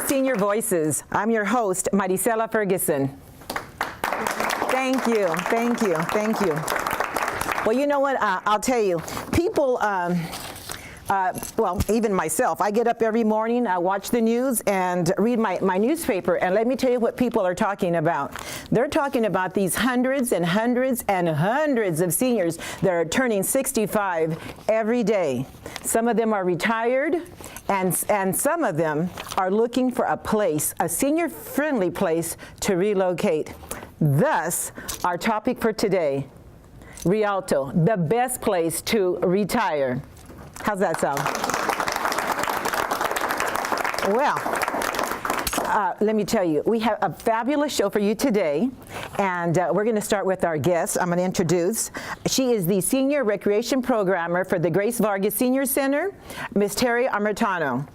to Senior Voices. I'm your host, Maricela Ferguson. Thank you, thank you, thank you. Well, you know what, I'll tell you, people, well, even myself, I get up every morning, I watch the news and read my newspaper, and let me tell you what people are talking about. They're talking about these hundreds and hundreds and hundreds of seniors that are turning 65 every day. Some of them are retired, and some of them are looking for a place, a senior-friendly place to relocate. Thus, our topic for today, Rialto, the best place to retire. How's that sound? Well, let me tell you, we have a fabulous show for you today, and we're going to start with our guest. I'm going to introduce. She is the Senior Recreation Programmer for the Grace Vargas Senior Center, Miss Terry Armentano.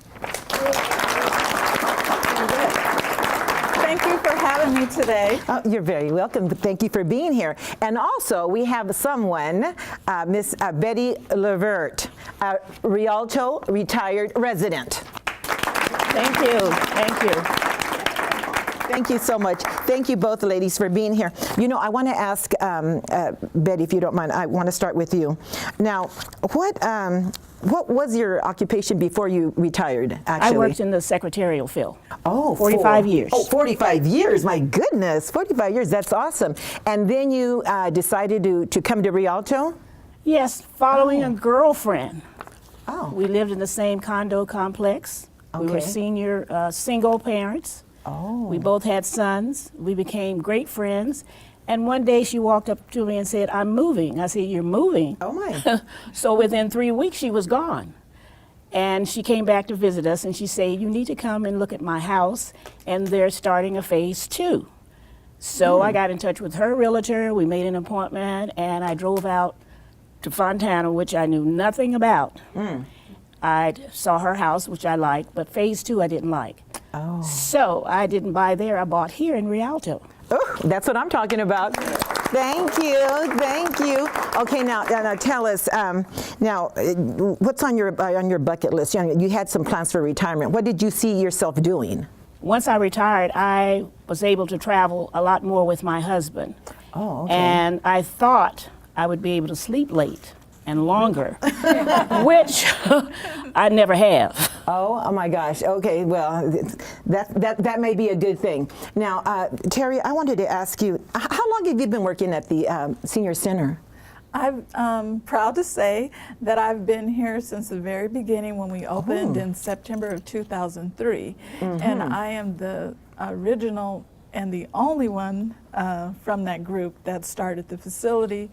Thank you for having me today. Oh, you're very welcome. Thank you for being here. And also, we have someone, Miss Betty Levert, Rialto retired resident. Thank you. Thank you. Thank you so much. Thank you both ladies for being here. You know, I want to ask Betty, if you don't mind, I want to start with you. Now, what was your occupation before you retired, actually? I worked in the secretarial field. Oh, 45 years. Oh, 45 years, my goodness, 45 years, that's awesome. And then you decided to come to Rialto? Yes, following a girlfriend. Oh. We lived in the same condo complex. We were Okay. senior single parents. Oh. We both had sons. We became great friends. And one day she walked up to me and said, "I'm moving." I said, "You're moving?" Oh, my. So within 3 weeks she was gone. And she came back to visit us and she said, "You need to come and look at my house, and they're starting a phase 2. So I got in touch with her realtor, we made an appointment, and I drove out to Fontana, which I knew nothing about. I saw her house, which I liked, but phase 2 I didn't like. Oh. So I didn't buy there, I bought here in Rialto. Oh, that's what I'm talking about. Thank you, thank you. Okay, now tell us. Now, what's on your bucket list? You had some plans for retirement. What did you see yourself doing? Once I retired, I was able to travel a lot more with my husband. Oh, okay. And I thought I would be able to sleep late and longer, which I never have. Oh my gosh. Okay, well, that may be a good thing. Now, Terry, I wanted to ask you, how long have you been working at the Senior Center? I'm proud to say that I've been here since the very beginning when we opened in September of 2003. And I am the original and the only one from that group that started the facility.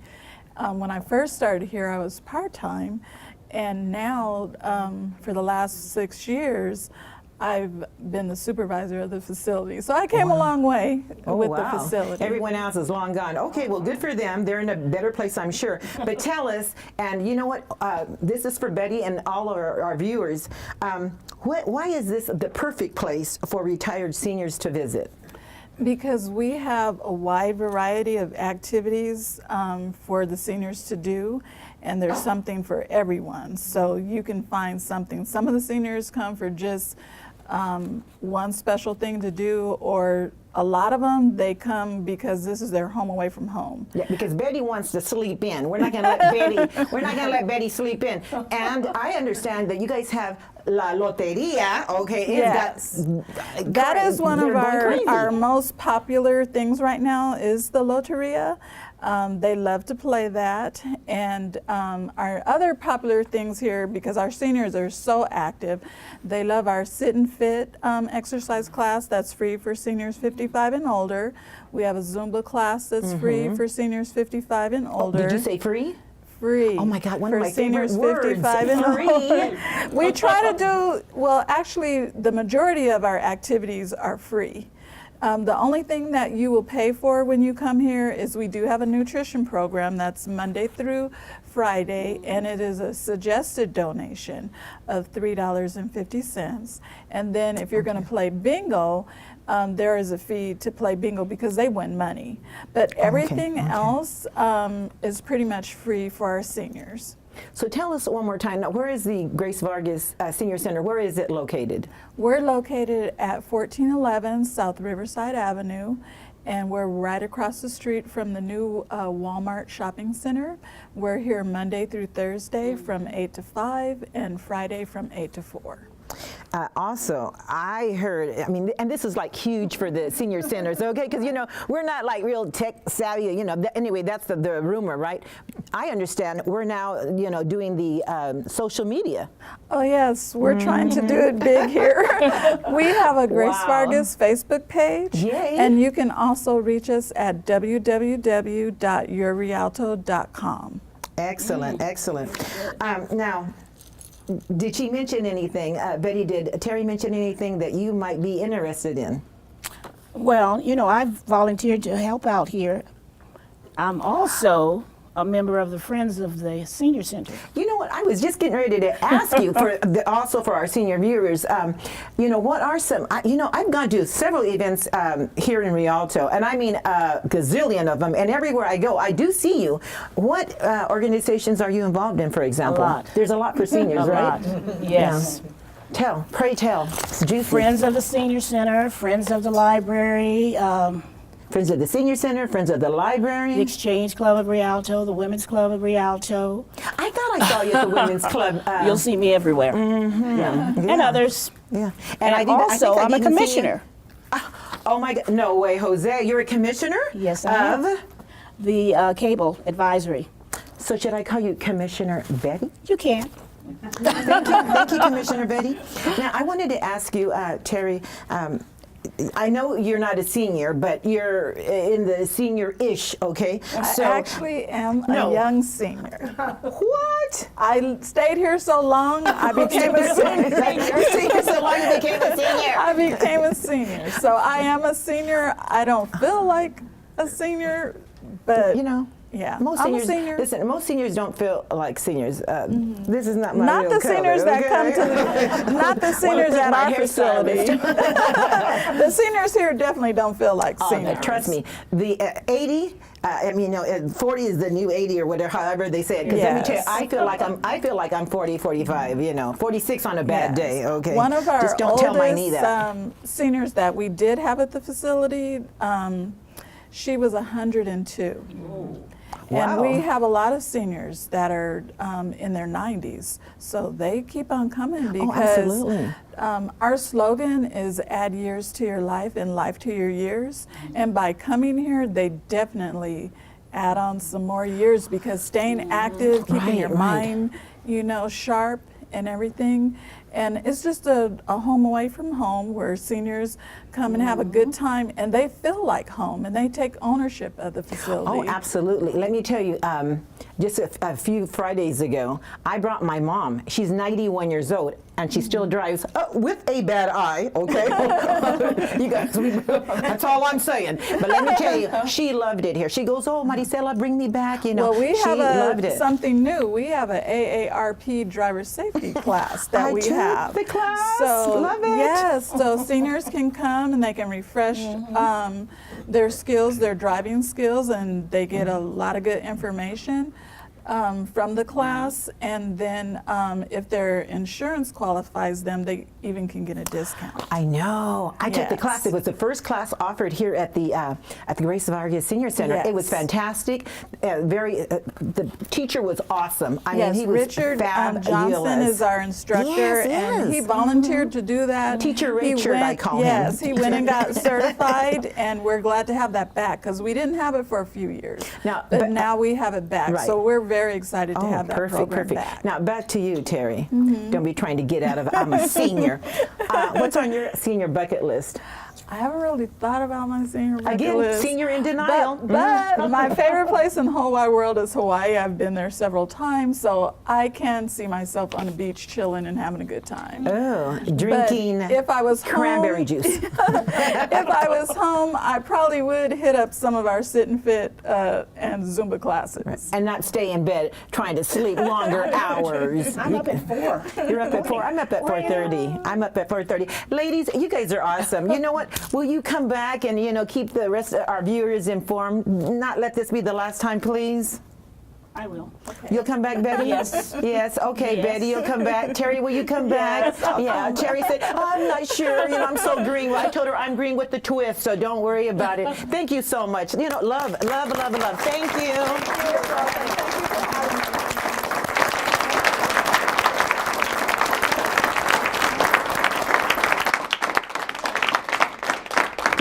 When I first started here, I was part-time, and now for the last 6 years, I've been the supervisor of the facility. So I came a long way with the facility. Everyone else is long gone. Okay, well, good for them. They're in a better place, I'm sure. But tell us, and you know what, this is for Betty and all of our viewers, why is this the perfect place for retired seniors to visit? Because we have a wide variety of activities for the seniors to do, and there's something for everyone. So you can find something. Some of the seniors come for just one special thing to do, or a lot of them, they come because this is their home away from home. Yeah, because Betty wants to sleep in. We're not going to let Betty sleep in. And I understand that you guys have La Loteria, okay? Yes. That is one of our most popular things right now is the Loteria. They love to play that. And our other popular things here, because our seniors are so active, they love our Sit and Fit exercise class that's free for seniors 55 and older. We have a Zumba class that's free for seniors 55 and older. Did you say free? Free. Oh my God, one of my favorite seniors words. 55 and older. We try to do, well, actually, the majority of our activities are free. The only thing that you will pay for when you come here is we do have a nutrition program that's Monday through Friday, and it is a suggested donation of $3.50. And then if you're going to play bingo, there is a fee to play bingo because they win money. But everything else is pretty much free for our seniors. So tell us one more time, now, where is the Grace Vargas Senior Center? Where is it located? We're located at 1411 South Riverside Avenue, and we're right across the street from the new Walmart shopping center. We're here Monday through Thursday from 8 to 5 and Friday from 8 to 4. Also, I heard, I mean, and this is like huge for the senior centers, okay? Because, you know, we're not like real tech savvy, you know. Anyway, that's the rumor, right? I understand we're now, you know, doing the social media. Oh, yes, we're trying to do it big here. We have a Grace Wow. Vargas Facebook page. Yay. And you can also reach us at www.yourrialto.com. Excellent, excellent. Now, did she mention anything, Betty, did Terry mention anything that you might be interested in? Well, you know, I've volunteered to help out here. I'm also a member of the Friends of the Senior Center. You know what? I was just getting ready to ask you for also for our senior viewers. You know, what are some? You know, I've gone to several events here in Rialto, and I mean a gazillion of them. And everywhere I go, I do see you. What organizations are you involved in, for example? A lot. There's a lot for seniors, A right? lot. Yes. Tell, pray tell. It's juicy. Friends of the Senior Center, Friends of the Library, Friends of the Senior Center, Friends of the Library. the Exchange Club of Rialto, the Women's Club of Rialto. I thought I saw you at the Women's Club. You'll see me everywhere. Yeah. And others. Yeah. And I think also, I've I'm a even seen you- commissioner. Oh my God! No way, Jose! You're a commissioner? Yes, I am. Of? The Cable Advisory. So should I call you Commissioner Betty? You can. Thank you, Commissioner Betty. Now, I wanted to ask you, Terry. I know you're not a senior, but you're in the senior-ish, okay? I actually am a young senior. What? I stayed here so long, I became a senior. So long you became a senior. I became a senior. So I am a senior. I don't feel like a senior, but You know. yeah, Most I'm seniors, a senior. Listen, most seniors don't feel like seniors. This is not my Not real the seniors color, that come okay? to the, not the seniors Well, at my our facility. hairstylist. The seniors here definitely don't feel like Oh, seniors. trust me, the 80. I mean, you know, 40 is the new 80 or whatever, however they say it. Because let me tell you, Yes. I feel like I'm 40, 45. You know, 46 on a bad Yes. day. Okay. One of our just don't tell my knee that. oldest seniors that we did have at the facility, she was 102. And Wow. we have a lot of seniors that are in their 90s, so they keep on coming because absolutely. Our slogan is add years to your life and life to your years. And by coming here, they definitely add on some more years because staying active, keeping your Right. mind, you know, sharp and everything. And it's just a home away from home where seniors come and have a good time and they feel like home and they take ownership of the facility. Oh, absolutely. Let me tell you, just a few Fridays ago, I brought my mom. She's 91 years old, and she still drives with a bad eye, okay? You guys, that's all I'm saying. But let me tell you, she loved it here. She goes, oh, Maricela, bring me back, you know. Well, we she loved have it. something new. We have an AARP driver safety class that I we took have. the class. So, Love it. yes, so seniors can come and they can refresh their skills, their driving skills, and they get a lot of good information from the class. And then if their insurance qualifies them, they even can get a discount. I know. I took the Yes. class. It was the first class offered here at the Grace Vargas Senior Center. It was Yes. fantastic. The teacher was awesome. I Yes, mean, he was Richard fabulous. Johnson is our instructor, Yes, and he yes. volunteered to do that. Teacher He Richard, I call him. Yes, he went and got certified, and we're glad to have that back because we didn't have it for a few years. Now, but but- now we have it back, Right. so we're very excited to have that program perfect. back. Now back to you, Terry. Don't be trying to get out of. I'm a senior. What's on your senior bucket list? I haven't really thought about my senior bucket Again, list. senior in denial. But my favorite place in the whole wide world is Hawaii. I've been there several times, so I can see myself on the beach chilling and having a good time. Oh, But drinking if I was cranberry home, juice. if I was home, I probably would hit up some of our sit and fit and Zumba classes. And not stay in bed trying to sleep longer hours. I'm up at 4. You're up at 4. I'm up at 4:30. I'm up at 4:30. Ladies, you guys are awesome. You know what? Will you come back and keep the rest of our viewers informed? Not let this be the last time, please. I will. You'll come back, Betty? Yes. Yes, okay, Yes. Betty, you'll come back. Terry, will you come back? Yes, I'll Yeah, come Terry said, oh, I'm not sure, I'm so green. Well, I told her I'm green with the twist, so don't worry about it. Thank you so much. Love. Thank you.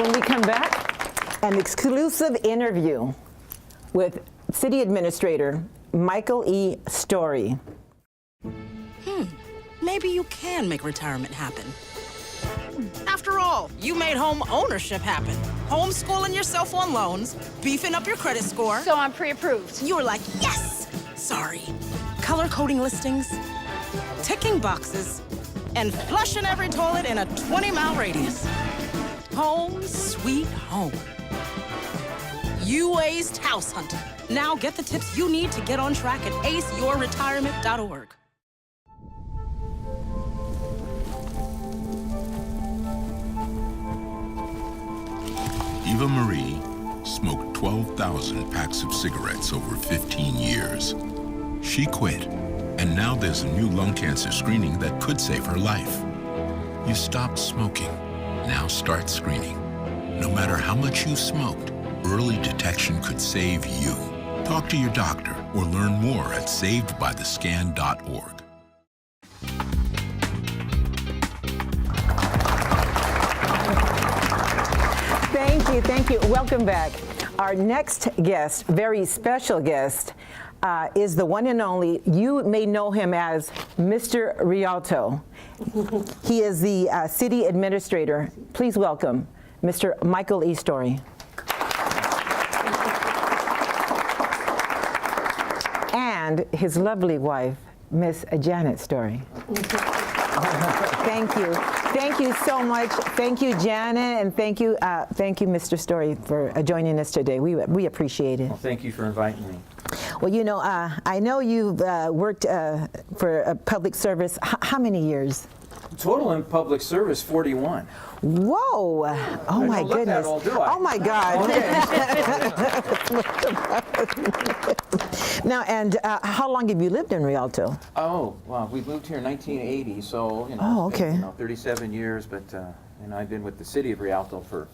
When we come back, an exclusive interview with City Administrator Michael E. Story. Maybe you can make retirement happen. After all, you made home ownership happen. Homeschooling yourself on loans, beefing up your credit score. So I'm pre-approved. You were like, yes! Sorry. Color coding listings, ticking boxes, and flushing every toilet in a 20-mile radius. Home sweet home. You aced house hunting. Now get the tips you need to get on track at aceyourretirement.org. Eva Marie smoked 12,000 packs of cigarettes over 15 years. She quit, and now there's a new lung cancer screening that could save her life. You stopped smoking. Now start screening. No matter how much you smoked, early detection could save you. Talk to your doctor or learn more at savedbythescan.org. Thank you. Welcome back. Our next guest, very special guest, is the one and only, you may know him as Mr. Rialto. He is the city administrator. Please welcome Mr. Michael E. Story. And his lovely wife, Miss Janet Story. Thank you. Thank you so much. Thank you, Janet, and thank you, Mr. Story, for joining us today. We appreciate it. Well, thank you for inviting me. Well, I know you've worked for a public service. How many years? Total in public service, 41. Whoa! Oh my don't look goodness! that old, do I? Oh my God! Now, and how long have you lived in Rialto? Oh, well, we moved here in 1980, so, Oh, it's been, okay. 37 years, but, I've been with the city of Rialto for,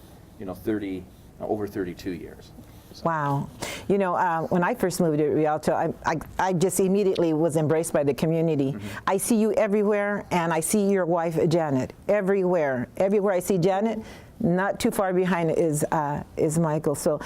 over 32 years. Wow. When I first moved to Rialto, I just immediately was embraced by the community. Mm-hmm. I see you everywhere, and I see your wife, Janet, everywhere. Everywhere I see Janet, not too far behind is Michael. So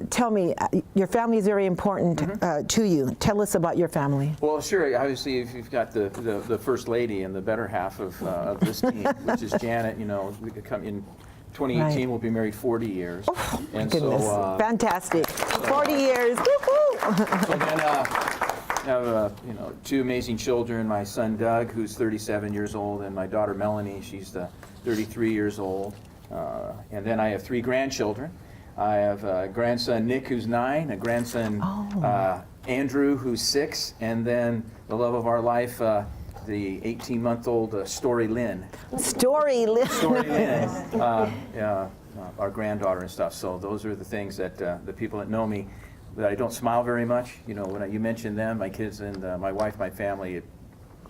tell me, your family is very important to you. Tell us about your family. Well, sure. Obviously, if you've got the first lady and the better half of this team, which is Janet, we could come in 2018, Right. We'll be married 40 years. Oh, my and goodness. so Fantastic. 40 years. Woo-hoo. So then I have two amazing children, my son Doug, who's 37 years old, and my daughter Melanie, she's 33 years old. And then I have 3 grandchildren. I have a grandson Nick, who's 9, a grandson Andrew, who's 6, and then the love of our life, the 18-month-old Story Lynn. Story Lynn, our granddaughter and stuff. So those are the things that the people that know me, that I don't smile very much. When you mention them, my kids and my wife, my family,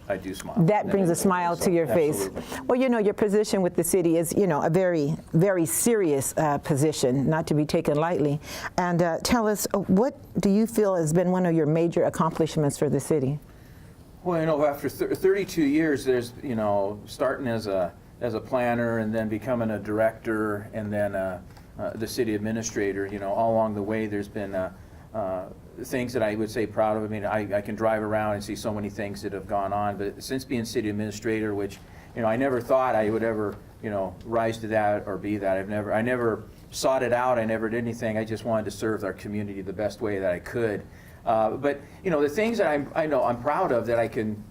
I do smile. That brings a smile to your face. Absolutely. Well, your position with the city is, a very, very serious position, not to be taken lightly. And tell us, what do you feel has been one of your major accomplishments for the city? Well, after 32 years, there's, starting as a planner and then becoming a director and then the city administrator, all along the way there's been things that I would say proud of. I mean, I can drive around and see so many things that have gone on, but since being city administrator, which, I never thought I would ever, rise to that or be that. I never sought it out. I never did anything. I just wanted to serve our community the best way that I could. But the things that I'm proud of that I can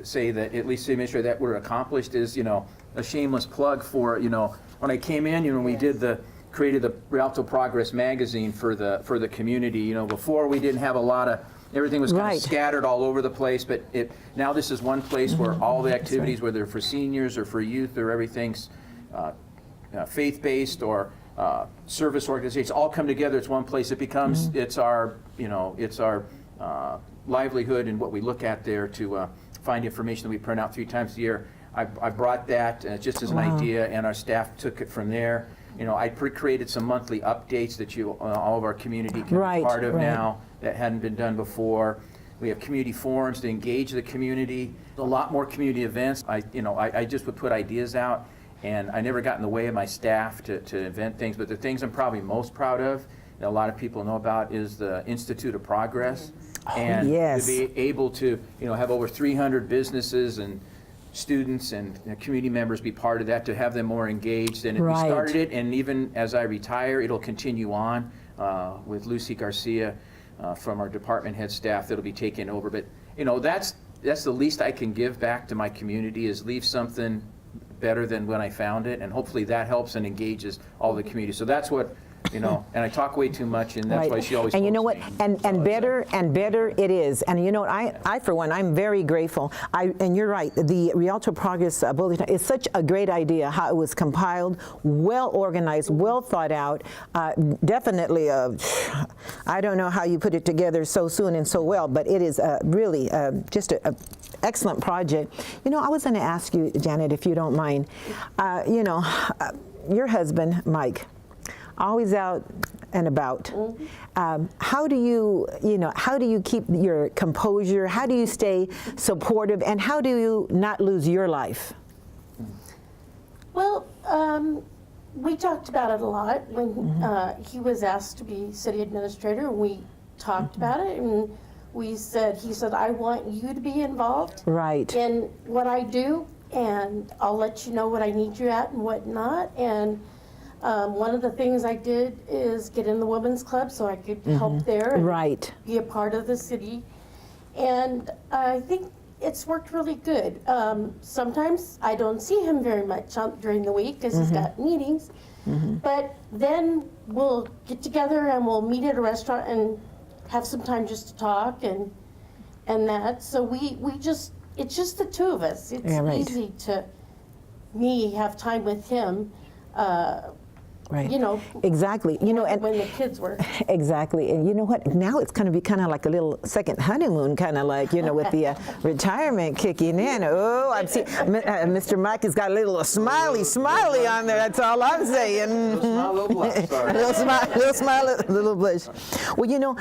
say that at least the administrator that were accomplished is a shameless plug for when I came in, when we created the Rialto Progress magazine for the community. Before we didn't have a lot of, everything was kind of scattered all over the place, but now this is one place where all the activities, whether for seniors or for youth or everything's faith-based or service organizations, all come together. It's one place. It becomes it's our livelihood and what we look at there to find information that we print out 3 times a year. I brought that just as an idea, and our staff took it from there. You know, I created some monthly updates that all of our community can be part of now that hadn't been done before. We have community forums to engage the community. A lot more community events. I just would put ideas out, and I never got in the way of my staff to invent things. But the things I'm probably most proud of, that a lot of people know about, is the Institute of Progress. And to be able to, have over 300 businesses and students and community members be part of that, to have them more engaged. And we started it, and even as I retire, it'll continue on with Lucy Garcia from our department head staff that'll be taking over. But that's the least I can give back to my community, is leave something better than when I found it, and hopefully that helps and engages all the community. So that's what, and I talk way too much, and that's why she always. And you know what? And better it is. And you know what? I for one, I'm very grateful. And you're right. The Rialto Progress Bulletin is such a great idea. How it was compiled, well organized, well thought out. Definitely, I don't know how you put it together so soon and so well, but it is really just a excellent project. I was going to ask you, Janet, if you don't mind. Your husband, Mike, always out and about. How do you keep your composure? How do you stay supportive? And how do you not lose your life? Well, we talked about it a lot when he was asked to be city administrator. We talked about it, and he said, I want you to be involved in what I do, and I'll let you know what I need you at and what not. And one of the things I did is get in the women's club so I could help there and be a part of the city. And I think it's worked really good. Sometimes I don't see him very much during the week because he's got meetings. But then we'll get together and we'll meet at a restaurant and have some time just to talk and that. So it's just the two of us. It's easy to have time with him. Exactly. And when the kids were. Exactly. And you know what? Now it's going to be kind of like a little second honeymoon, kind of like, with the retirement kicking in. Oh, I've seen Mr. Mike has got a little smiley on there. That's all I'm saying. Little blush. Sorry. little smile, little blush. Well,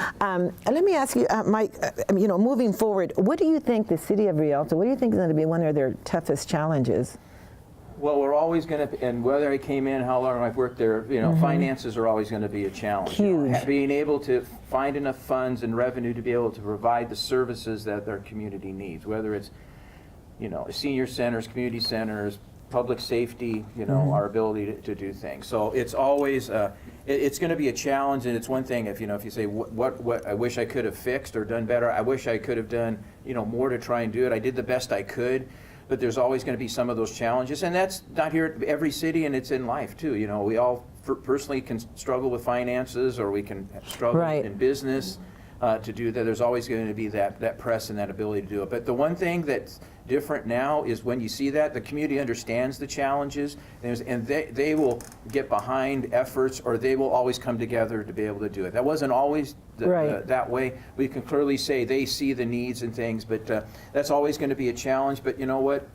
let me ask you, Mike, moving forward, what do you think the city of Rialto, what do you think is going to be one of their toughest challenges? Well, we're always going to, and whether I came in, how long I've worked there, finances are always going to be a challenge. Huge. Being able to find enough funds and revenue to be able to provide the services that their community needs, whether it's, senior centers, community centers, public safety, our ability to do things. So it's always, it's going to be a challenge, and it's one thing if you say, what I wish I could have fixed or done better, I wish I could have done, more to try and do it. I did the best I could. But there's always going to be some of those challenges, and that's not here at every city, and it's in life too. We all personally can struggle with finances, or we can struggle in business to do that. There's always going to be that press and that ability to do it. But the one thing that's different now is when you see that, the community understands the challenges, and they will get behind efforts, or they will always come together to be able to do it. That wasn't always that way. We can clearly say they see the needs and things, but that's always going to be a challenge. But you know what?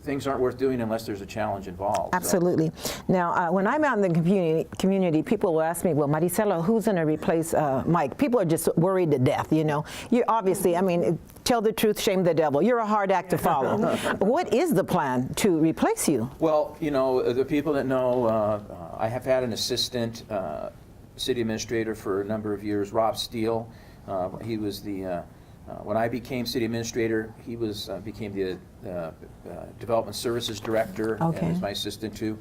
Things aren't worth doing unless there's a challenge involved. Absolutely. So. Now, when I'm out in the community, people will ask me, well, Maricela, who's going to replace Mike? People are just worried to death, You obviously, tell the truth, shame the devil. You're a hard act to follow. What is the plan to replace you? Well, the people that know, I have had an assistant city administrator for a number of years, Rob Steele. He was the when I became city administrator, he became the development services director, and is my assistant too.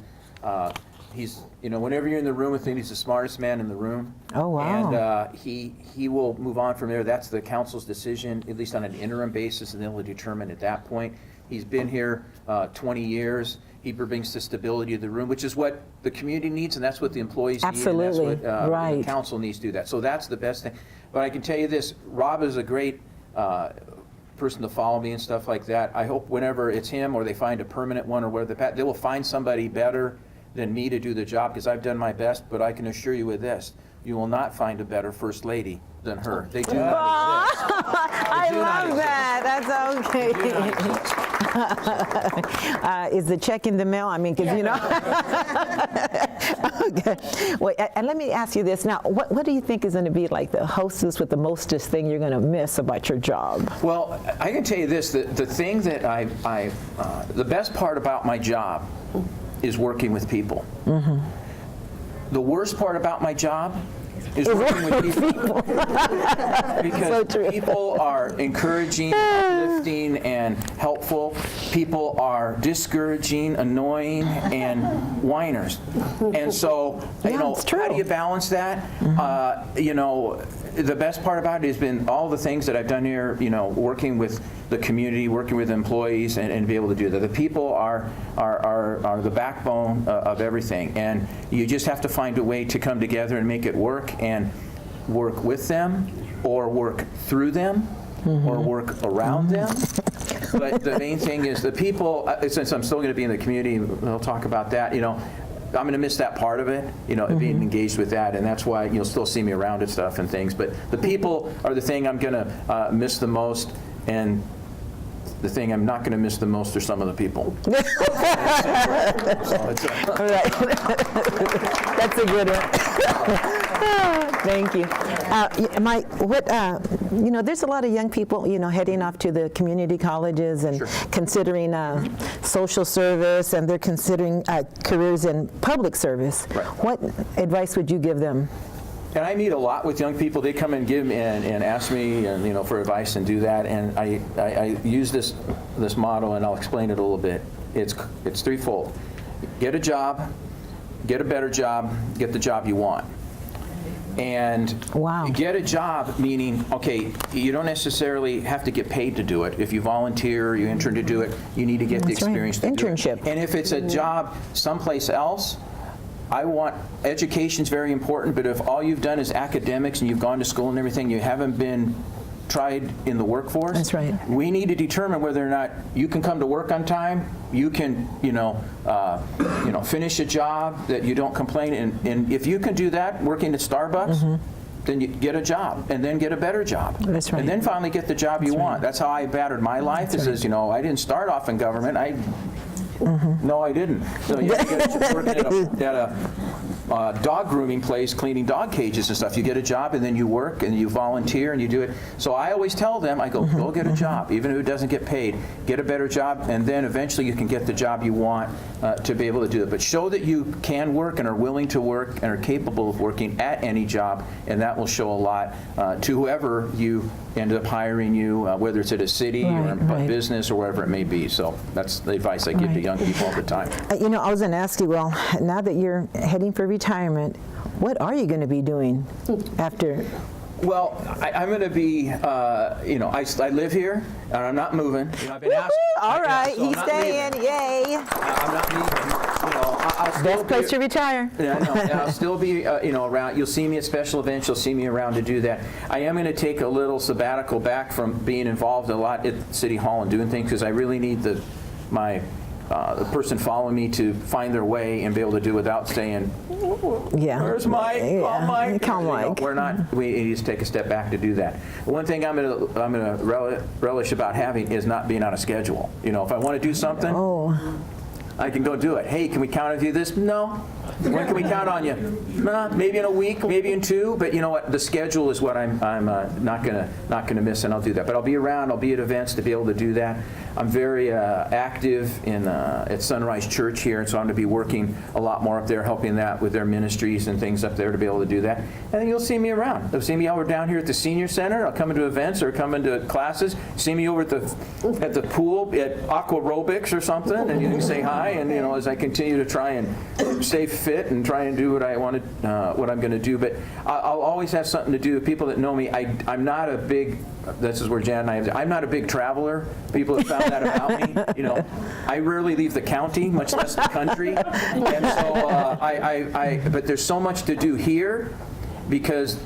He's, whenever you're in the room with him, he's the smartest man in the room. Oh, wow. And he will move on from there. That's the council's decision, at least on an interim basis, and then we'll determine at that point. He's been here 20 years. He brings the stability of the room, which is what the community needs, and that's what the employees need, and that's what the council needs to do that. So that's the best thing. But I can tell you this, Rob is a great person to follow me and stuff like that. I hope whenever it's him or they find a permanent one or whether they will find somebody better than me to do the job, because I've done my best. But I can assure you with this, you will not find a better first lady than her. They do not exist. I love that. That's okay. Is the check in the mail? I mean, because, you know. Okay. Well, and let me ask you this now. What do you think is going to be like the hostess with the mostest thing you're going to miss about your job? Well, I can tell you this, the thing that the best part about my job is working with people. Mm-hmm. The worst part about my job is working with people. Because So people are encouraging, uplifting, and helpful. People are discouraging, annoying, and whiners. And so, you know, it's true. how do you balance that? Mm-hmm. You know, the best part about it has been all the things that I've done here, you know, working with the community, working with employees, and be able to do that. The people are the backbone of everything, and you just have to find a way to come together and make it work, and work with them, or work through them, or work around them. But the main thing is the people, since I'm still going to be in the community, we'll talk about that, you know, I'm going to miss that part of it, you know, being engaged with that, and that's why you'll still see me around at stuff and things. But the people are the thing I'm going to miss the most, and the thing I'm not going to miss the most are some of the people. All right. That's a good one. Thank you. You know, there's a lot of young people, you know, heading off to the community colleges and considering social service, and they're considering careers in public service. Right. What advice would you give them? And I meet a lot with young people. They come and give me and ask me, and, you know, for advice and do that. And I use this motto, and I'll explain it a little bit. It's threefold: get a job, get a better job, get the job you want. And get a job, meaning, okay, you don't necessarily have to get paid to do it. If you volunteer, you intern to do it, you need to get the experience to do it. Internship. And if it's a job someplace else, education's very important, but if all you've done is academics and you've gone to school and everything, you haven't been tried in the workforce. That's right. We need to determine whether or not you can come to work on time, you can, finish a job, that you don't complain, and if you can do that, working at Starbucks, then you get a job, and then get a better job. That's right. And then finally get the job you want. That's how I battered my life. That's is, you know, I didn't start off in government. No, I didn't. So you get working at a dog grooming place, cleaning dog cages and stuff. You get a job, and then you work, and you volunteer, and you do it. So I always tell them, I go, go get a job, even if it doesn't get paid. Get a better job, and then eventually you can get the job you want to be able to do it. But show that you can work and are willing to work and are capable of working at any job, and that will show a lot to whoever you end up hiring you, whether it's at a city or a business or wherever it may be. So that's the advice I give to young people all the time. You know, I was going to ask you, well, now that you're heading for retirement, what are you going to be doing after? Well, I'm going to be, I live here, and I'm not moving. You know, I've been asked. All right, so he's staying, yay. I'm not leaving. I'll still Best place to retire. Yeah, I know. And I'll still be, around. You'll see me at special events. You'll see me around to do that. I am going to take a little sabbatical back from being involved a lot at City Hall and doing things, because I really need the person following me to find their way and be able to do without saying, where's Mike? Call Mike. Call Mike. We're not. We need to take a step back to do that. One thing I'm going to relish about having is not being on a schedule. You know, if I want to do something, I can go do it. Hey, can we count on you this? No. When can we count on you? Maybe in a week, maybe in 2. But you know what? The schedule is what I'm not gonna miss, and I'll do that. But I'll be around. I'll be at events to be able to do that. I'm very active at Sunrise Church here, and so I'm going to be working a lot more up there, helping that with their ministries and things up there to be able to do that. And then you'll see me around. You'll see me over down here at the Senior Center. I'll come into events or come into classes. See me over at the pool at aqua aerobics or something, and you can say hi. And as I continue to try and stay fit and try and do what I wanted, what I'm going to do. But I'll always have something to do. People that know me, I'm not a big. This is where Jan and I'm not a big traveler. People have found that about me. I rarely leave the county, much less the country. And so but there's so much to do here, because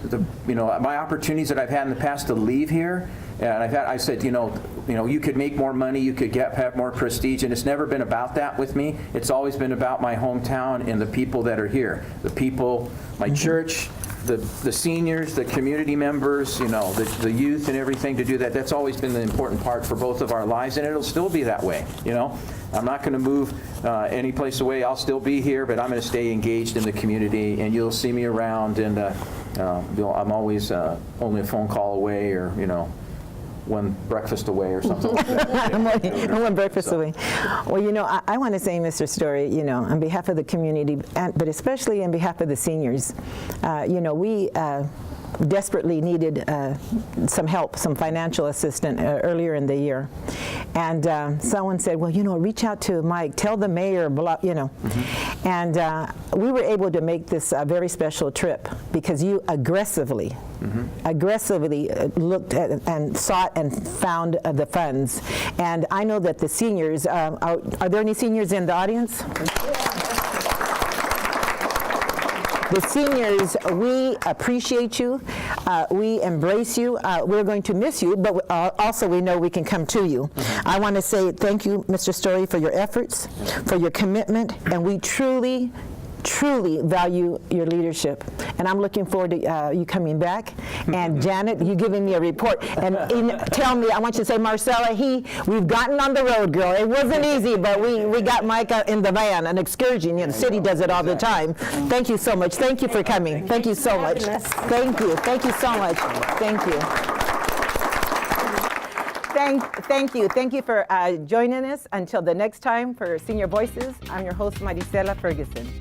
my opportunities that I've had in the past to leave here, and I said, you could make more money, you could have more prestige, and it's never been about that with me. It's always been about my hometown and the people that are here, the people, my church, the seniors, the community members, you know, the youth and everything to do that. That's always been the important part for both of our lives, and it'll still be that way, you know. I'm not going to move any place away. I'll still be here, but I'm going to stay engaged in the community, and you'll see me around, and I'm always only a phone call away, or, you know, one breakfast away or something like that. I'm one breakfast away. Well, you know, I want to say, Mr. Story, you know, on behalf of the community, but especially on behalf of the seniors, you know, we desperately needed some help, some financial assistance earlier in the year. And someone said, well, you know, reach out to Mike, tell the mayor, blah, you know. And we were able to make this a very special trip because you aggressively looked at and sought and found the funds. And I know that the seniors, are there any seniors in the audience? The seniors, we appreciate you. We embrace you. We're going to miss you, but also we know we can come to you. I want to say thank you, Mr. Story, for your efforts, for your commitment, and we truly value your leadership. And I'm looking forward to you coming back. And Janet, you giving me a report. And tell me, I want you to say, Marcella, we've gotten on the road, girl. It wasn't easy, but we got Mike in the van, an excursion. You know, the city does it all the time. Thank you so much. Thank you for coming. Thank you so much. Thank you. Thank you so much. Thank you. Thank you. Thank you for joining us. Until the next time for Senior Voices, I'm your host, Maricela Ferguson.